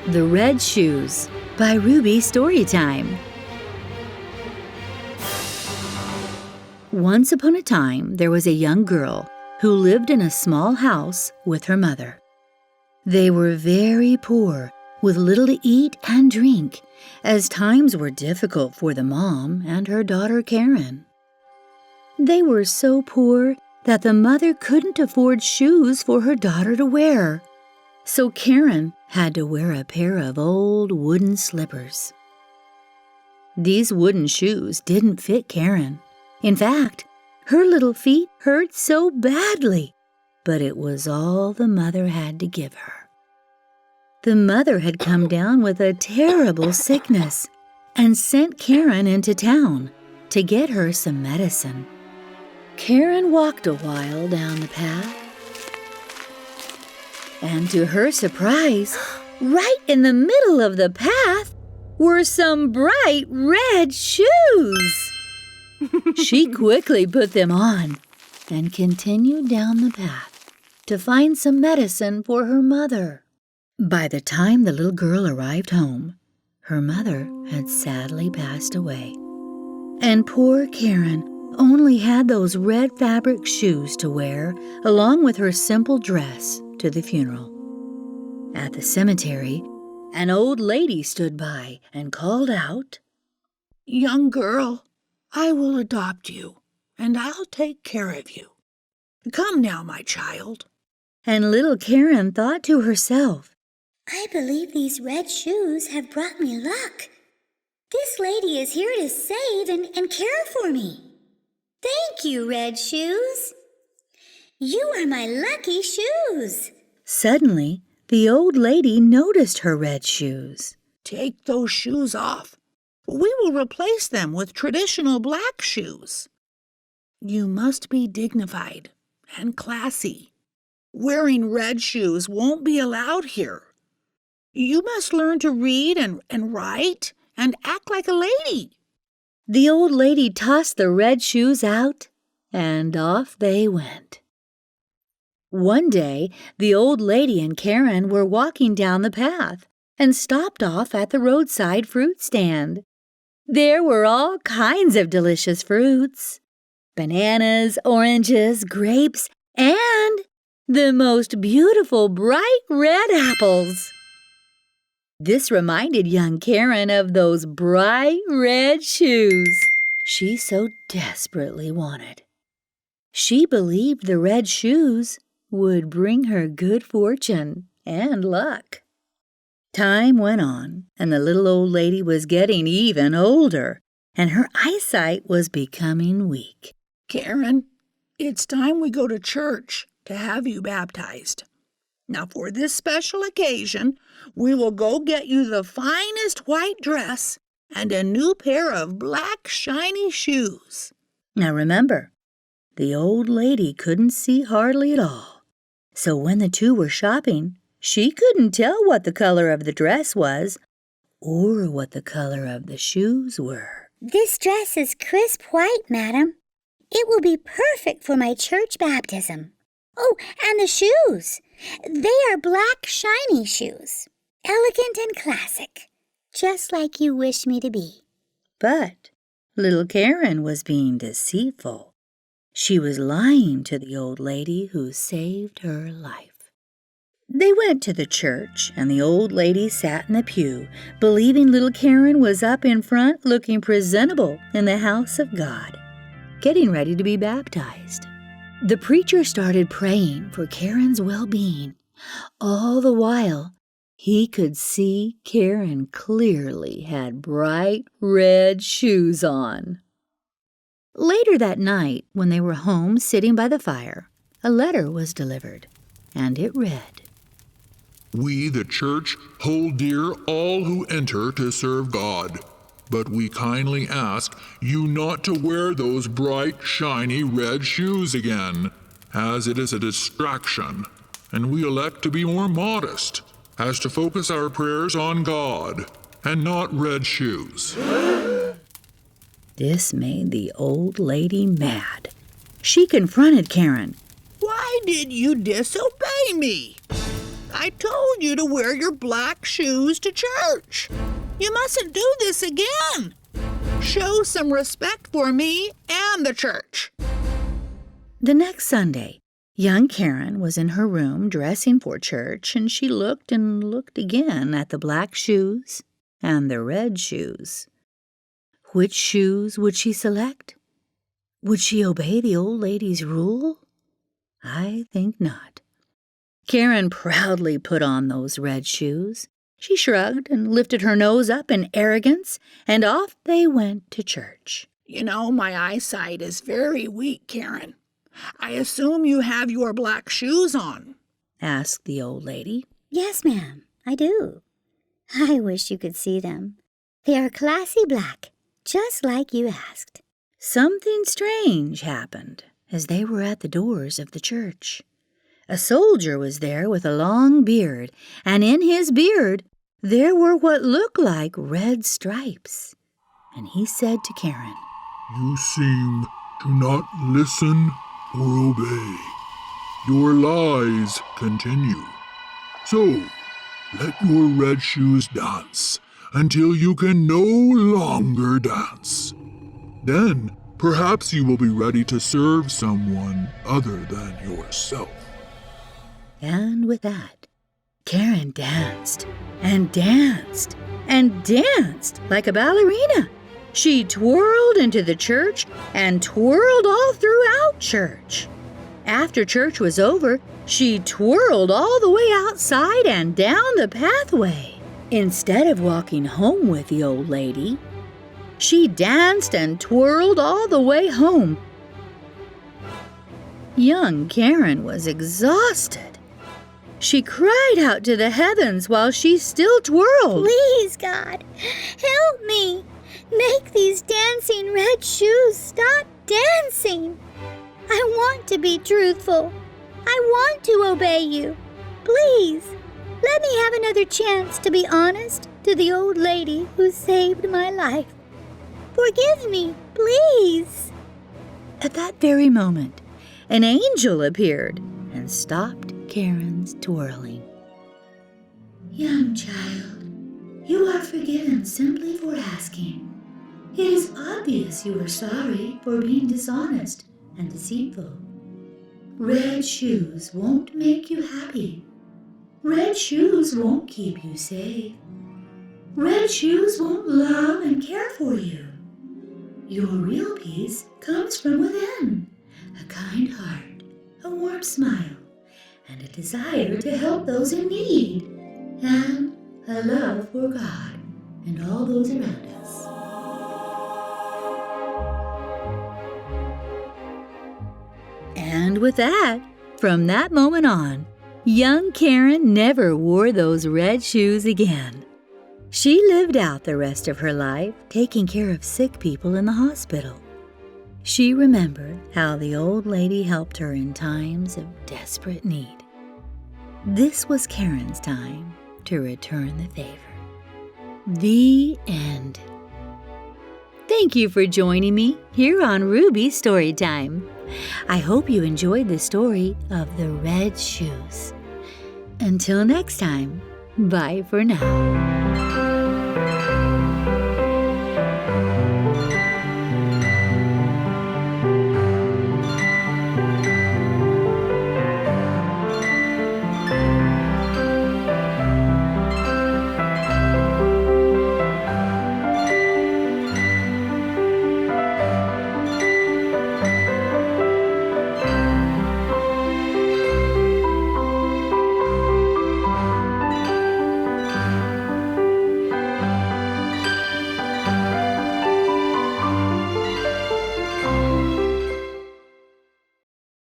The Red Shoes by Ruby Storytime. Once upon a time, there was a young girl who lived in a small house with her mother. They were very poor, with little to eat and drink, as times were difficult for the mom and her daughter Karen. They were so poor that the mother couldn't afford shoes for her daughter to wear. So Karen had to wear a pair of old wooden slippers. These wooden shoes didn't fit Karen. In fact, her little feet hurt so badly, but it was all the mother had to give her. The mother had come down with a terrible sickness and sent Karen into town to get her some medicine. Karen walked a while down the path, and to her surprise, right in the middle of the path were some bright red shoes. She quickly put them on and continued down the path to find some medicine for her mother. By the time the little girl arrived home, her mother had sadly passed away, and poor Karen only had those red fabric shoes to wear along with her simple dress to the funeral. At the cemetery, an old lady stood by and called out, "Young girl, I will adopt you, and I'll take care of you. Come now, my child." And little Karen thought to herself, "I believe these red shoes have brought me luck. This lady is here to save and care for me. Thank you, red shoes. You are my lucky shoes." Suddenly, the old lady noticed her red shoes. "Take those shoes off. We will replace them with traditional black shoes. You must be dignified and classy. Wearing red shoes won't be allowed here. You must learn to read and write and act like a lady." The old lady tossed the red shoes out, and off they went. One day, the old lady and Karen were walking down the path and stopped off at the roadside fruit stand. There were all kinds of delicious fruits: bananas, oranges, grapes, and the most beautiful bright red apples. This reminded young Karen of those bright red shoes she so desperately wanted. She believed the red shoes would bring her good fortune and luck. Time went on, and the little old lady was getting even older, and her eyesight was becoming weak. "Karen, it's time we go to church to have you baptized. Now, for this special occasion, we will go get you the finest white dress and a new pair of black shiny shoes." Now remember, the old lady couldn't see hardly at all, so when the two were shopping, she couldn't tell what the color of the dress was or what the color of the shoes were. "This dress is crisp white, madam. It will be perfect for my church baptism. Oh, and the shoes. They are black, shiny shoes. Elegant and classic, just like you wish me to be." But little Karen was being deceitful. She was lying to the old lady who saved her life. They went to the church, and the old lady sat in the pew, believing little Karen was up in front looking presentable in the house of God, getting ready to be baptized. The preacher started praying for Karen's well-being. All the while, he could see Karen clearly had bright red shoes on. Later that night, when they were home sitting by the fire, a letter was delivered, and it read, "We, the church, hold dear all who enter to serve God, but we kindly ask you not to wear those bright, shiny red shoes again, as it is a distraction, and we elect to be more modest, as to focus our prayers on God and not red shoes." This made the old lady mad. She confronted Karen. "Why did you disobey me?" I told you to wear your black shoes to church. You mustn't do this again. Show some respect for me and the church. The next Sunday, young Karen was in her room dressing for church, and she looked and looked again at the black shoes and the red shoes. Which shoes would she select? Would she obey the old lady's rule? I think not. Karen proudly put on those red shoes. She shrugged and lifted her nose up in arrogance, and off they went to church. You know, my eyesight is very weak, Karen. I assume you have your black shoes on, asked the old lady. Yes, ma'am, I do. I wish you could see them. They are classy black, just like you asked. Something strange happened as they were at the doors of the church. A soldier was there with a long beard, and in his beard there were what looked like red stripes. And he said to Karen, You seem to not listen or obey. Your lies continue. So, let your red shoes dance until you can no longer dance. Then, perhaps you will be ready to serve someone other than yourself. And with that, Karen danced and danced and danced like a ballerina. She twirled into the church and twirled all throughout church. After church was over, she twirled all the way outside and down the pathway. Instead of walking home with the old lady, she danced and twirled all the way home. Young Karen was exhausted. She cried out to the heavens while she still twirled. Please, God, help me. Make these dancing red shoes stop dancing. I want to be truthful. I want to obey you. Please, let me have another chance to be honest to the old lady who saved my life. Forgive me, please. At that very moment, an angel appeared and stopped Karen's twirling. Young child, you are forgiven simply for asking. It is obvious you are sorry for being dishonest and deceitful. Red shoes won't make you happy. Red shoes won't keep you safe. Red shoes won't love and care for you. Your real peace comes from within. A kind heart, a warm smile, and a desire to help those in need, and a love for God and all those around us. And with that, from that moment on, young Karen never wore those red shoes again. She lived out the rest of her life taking care of sick people in the hospital. She remembered how the old lady helped her in times of desperate need. This was Karen's time to return the favor. The end. Thank you for joining me here on Ruby Storytime. I hope you enjoyed the story of the red shoes. Until next time, bye for now.